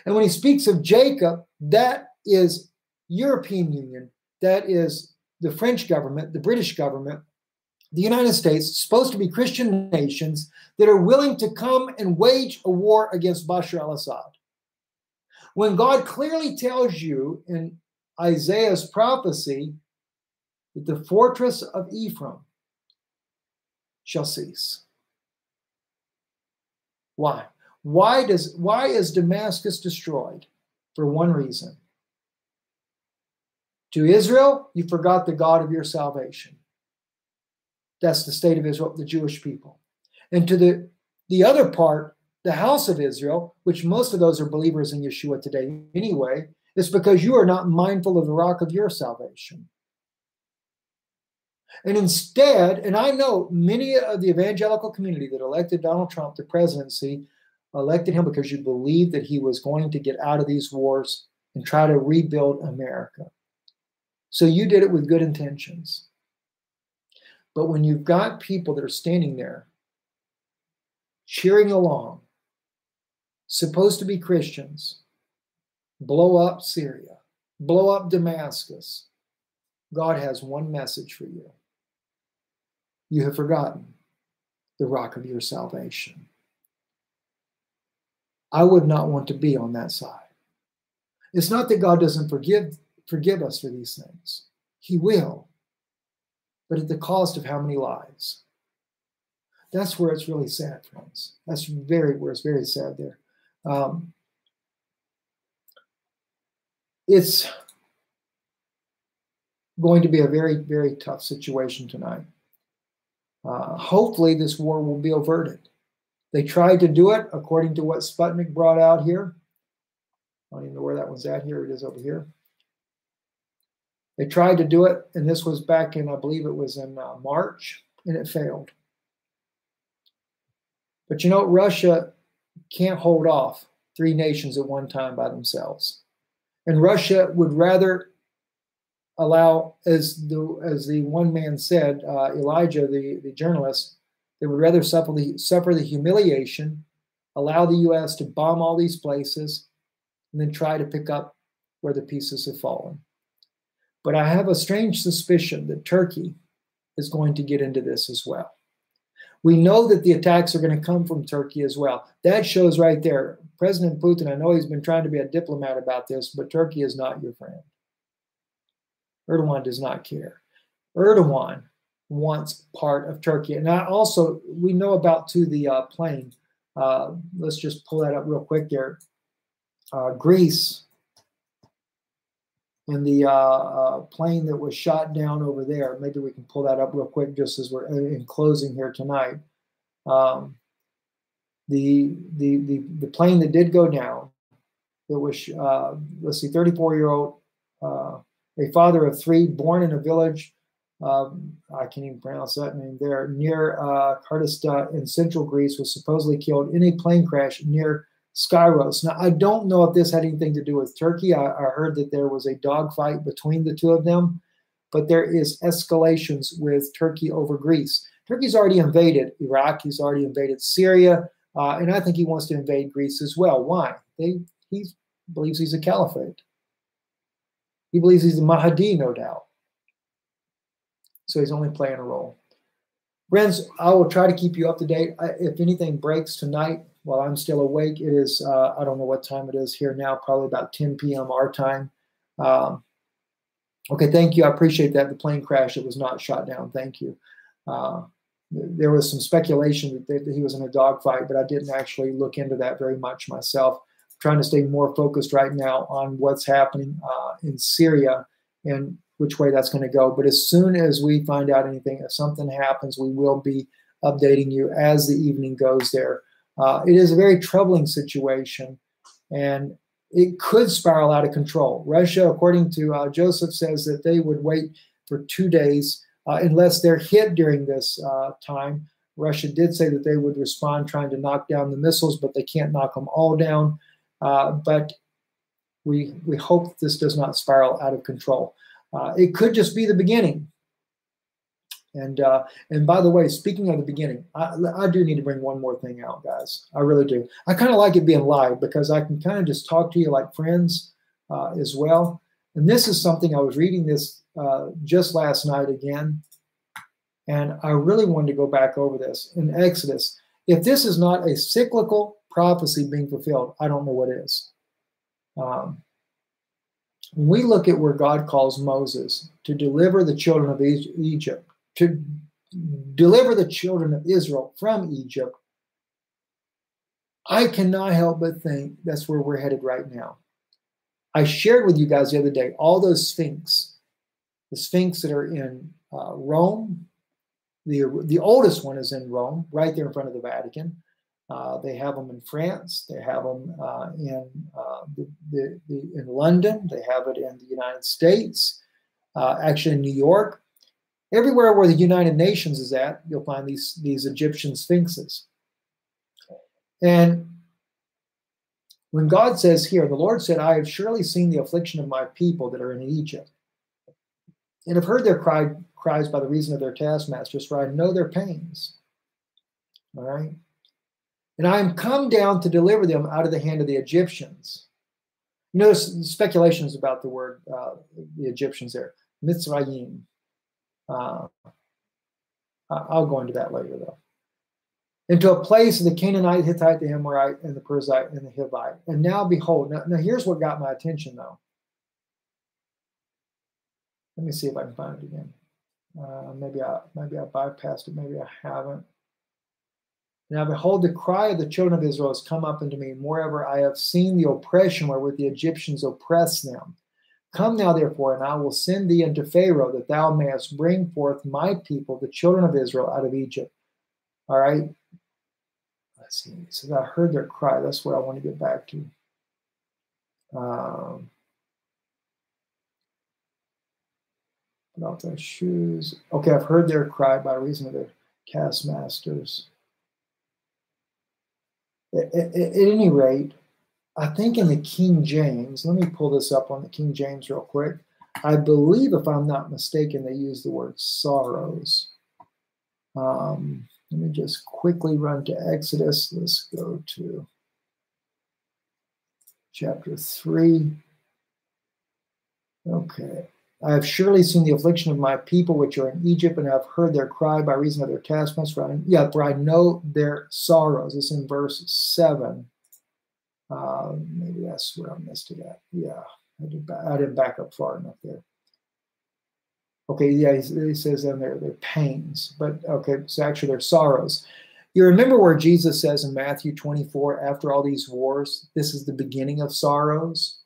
And when he speaks of Jacob, that is European Union. That is the French government, the British government, the United States, supposed to be Christian nations that are willing to come and wage a war against Bashar al-Assad. When God clearly tells you in Isaiah's prophecy that the fortress of Ephraim shall cease. Why? Why is Damascus destroyed? For one reason. To Israel, you forgot the God of your salvation. That's the state of Israel, the Jewish people. And to the other part, the house of Israel, which most of those are believers in Yeshua today anyway, it's because you are not mindful of the rock of your salvation. And instead, and I know many of the evangelical community that elected Donald Trump to presidency elected him because you believed that he was going to get out of these wars and try to rebuild America. So you did it with good intentions. But when you've got people that are standing there cheering along, supposed to be Christians, blow up Syria, blow up Damascus, God has one message for you. You have forgotten the rock of your salvation. I would not want to be on that side. It's not that God doesn't forgive us for these things. He will. But at the cost of how many lives? That's where it's really sad, friends. That's where it's very sad there. It's going to be a very, very tough situation tonight. Hopefully this war will be averted. They tried to do it according to what Sputnik brought out here. I don't even know where that one's at. Here it is over here. They tried to do it, and this was back in, I believe it was in March, and it failed. But you know, Russia can't hold off three nations at one time by themselves. And Russia would rather allow, as the one man said, Elijah, the journalist, they would rather suffer the humiliation, allow the U.S. to bomb all these places, and then try to pick up where the pieces have fallen. But I have a strange suspicion that Turkey is going to get into this as well. We know that the attacks are going to come from Turkey as well. That shows right there. President Putin, I know he's been trying to be a diplomat about this, but Turkey is not your friend. Erdogan does not care. Erdogan wants part of Turkey. And we know about too the plane. Let's just pull that up real quick there. Greece and the plane that was shot down over there. Maybe we can pull that up real quick just as we're in closing here tonight. The plane that did go down, it was, let's see, 34-year-old, a father of three, born in a village, I can't even pronounce that name there, near Kardista in central Greece, was supposedly killed in a plane crash near Skyros. Now, I don't know if this had anything to do with Turkey. I heard that there was a dogfight between the two of them, but there is escalations with Turkey over Greece. Turkey's already invaded Iraq. He's already invaded Syria. And I think he wants to invade Greece as well. Why? He believes he's a caliphate. He believes he's a Mahdi, no doubt. So he's only playing a role. Friends, I will try to keep you up to date. If anything breaks tonight while I'm still awake, it is, I don't know what time it is here now, probably about 10 p.m. our time. Okay, thank you. I appreciate that. The plane crash, it was not shot down. Thank you. There was some speculation that he was in a dogfight, but I didn't actually look into that very much myself. I'm trying to stay more focused right now on what's happening in Syria and which way that's going to go. But as soon as we find out anything, if something happens, we will be updating you as the evening goes there. It is a very troubling situation, and it could spiral out of control. Russia, according to Joseph, says that they would wait for 2 days unless they're hit during this time. Russia did say that they would respond trying to knock down the missiles, but they can't knock them all down. But we hope this does not spiral out of control. It could just be the beginning. And by the way, speaking of the beginning, I do need to bring one more thing out, guys. I really do. I kind of like it being live because I can kind of just talk to you like friends as well. And this is something, I was reading this just last night again, and I really wanted to go back over this in Exodus. If this is not a cyclical prophecy being fulfilled, I don't know what is. When we look at where God calls Moses to deliver the children of Egypt, to deliver the children of Israel from Egypt, I cannot help but think that's where we're headed right now. I shared with you guys the other day all those sphinx, the sphinx that are in Rome. The oldest one is in Rome, right there in front of the Vatican. They have them in France. They have them in London. They have it in the United States, actually in New York. Everywhere where the United Nations is at, you'll find these Egyptian sphinxes. And when God says here, the Lord said, I have surely seen the affliction of my people that are in Egypt, and have heard their cries by the reason of their taskmasters, for I know their pains. All right? And I am come down to deliver them out of the hand of the Egyptians. You notice speculations about the word, the Egyptians there. Mitzrayim. I'll go into that later, though. Into a place of the Canaanite, Hittite, the Amorite, and the Perizzite, and the Hivite. And now behold, now here's what got my attention, though. Let me see if I can find it again. Maybe I bypassed it. Maybe I haven't. Now behold, the cry of the children of Israel has come up unto me. Moreover, I have seen the oppression wherewith the Egyptians oppress them. Come now, therefore, and I will send thee unto Pharaoh, that thou mayest bring forth my people, the children of Israel, out of Egypt. All right. Let's see. It says, I heard their cry. That's what I want to get back to. Put off their shoes. Okay, I've heard their cry by reason of their taskmasters. At any rate, I think in the King James, let me pull this up on the King James real quick. I believe, if I'm not mistaken, they use the word sorrows. Let me just quickly run to Exodus. Let's go to chapter 3. Okay. I have surely seen the affliction of my people which are in Egypt, and have heard their cry by reason of their taskmasters. For I know their sorrows. It's in verse 7. Maybe that's where I missed it at. Yeah, I didn't back up far enough there. Okay, yeah, he says then their pains, but okay, so actually their sorrows. You remember where Jesus says in Matthew 24, after all these wars, this is the beginning of sorrows.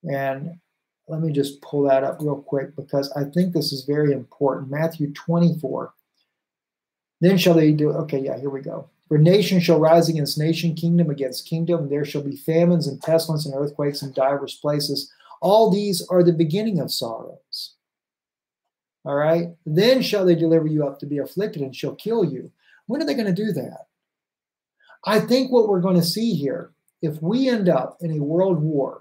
And let me just pull that up real quick because I think this is very important. Matthew 24. Then shall they do, okay, yeah, here we go. For nation shall rise against nation, kingdom against kingdom, and there shall be famines and pestilence and earthquakes in divers places. All these are the beginning of sorrows. All right? Then shall they deliver you up to be afflicted and shall kill you. When are they going to do that? I think what we're going to see here, if we end up in a world war,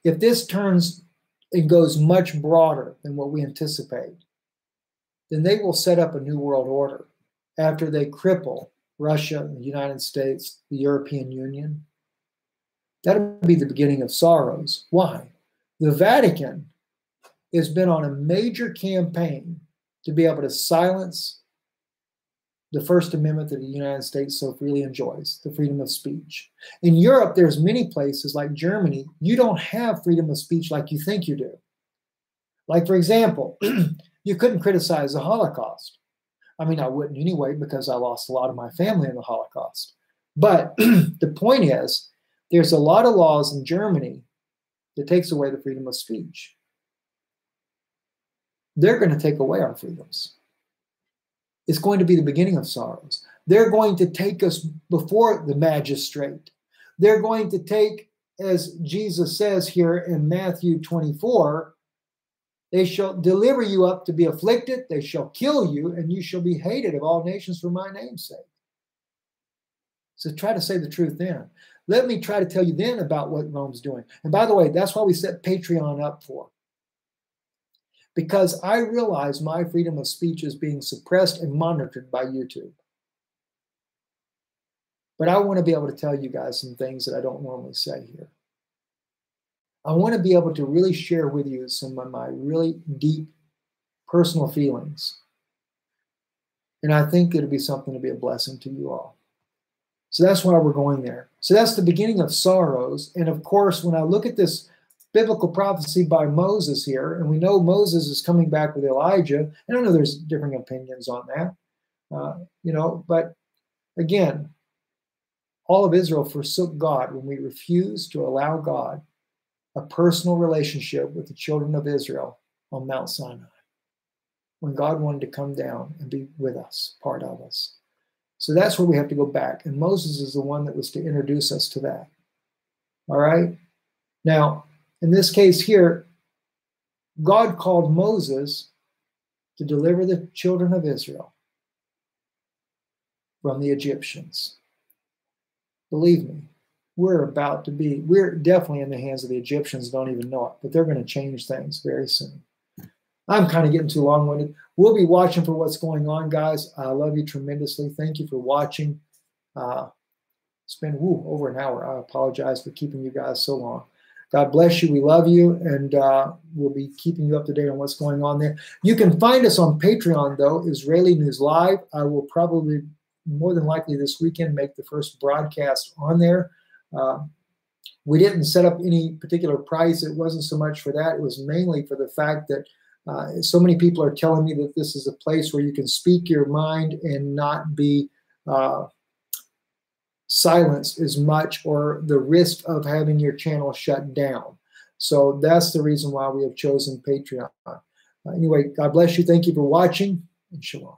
If this turns and goes much broader than what we anticipate, then they will set up a new world order after they cripple Russia, the United States, the European Union. That'll be the beginning of sorrows. Why? The Vatican has been on a major campaign to be able to silence the First Amendment that the United States so freely enjoys, the freedom of speech. In Europe, there's many places like Germany, you don't have freedom of speech like you think you do. Like, for example, you couldn't criticize the Holocaust. I mean, I wouldn't anyway because I lost a lot of my family in the Holocaust. But the point is, there's a lot of laws in Germany that takes away the freedom of speech. They're going to take away our freedoms. It's going to be the beginning of sorrows. They're going to take us before the magistrate. They're going to take, as Jesus says here in Matthew 24, they shall deliver you up to be afflicted, they shall kill you, and you shall be hated of all nations for my name's sake. So try to say the truth then. Let me try to tell you then about what Rome's doing. And by the way, that's why we set Patreon up for. Because I realize my freedom of speech is being suppressed and monitored by YouTube. But I want to be able to tell you guys some things that I don't normally say here. I want to be able to really share with you some of my really deep personal feelings. And I think it'll be something to be a blessing to you all. So that's why we're going there. So that's the beginning of sorrows. And of course, when I look at this biblical prophecy by Moses here, and we know Moses is coming back with Elijah, and I know there's differing opinions on that, but again, all of Israel forsook God when we refused to allow God a personal relationship with the children of Israel on Mount Sinai, when God wanted to come down and be with us, part of us. So that's where we have to go back, and Moses is the one that was to introduce us to that. All right? Now, in this case here, God called Moses to deliver the children of Israel from the Egyptians. Believe me, we're definitely in the hands of the Egyptians, don't even know it, but they're going to change things very soon. I'm kind of getting too long-winded. We'll be watching for what's going on, guys. I love you tremendously. Thank you for watching. It's been over an hour. I apologize for keeping you guys so long. God bless you. We love you, and we'll be keeping you up to date on what's going on there. You can find us on Patreon, though, Israeli News Live. I will probably, more than likely this weekend, make the first broadcast on there. We didn't set up any particular price. It wasn't so much for that. It was mainly for the fact that so many people are telling me that this is a place where you can speak your mind and not be silenced as much, or the risk of having your channel shut down. So that's the reason why we have chosen Patreon. Anyway, God bless you. Thank you for watching, and shalom.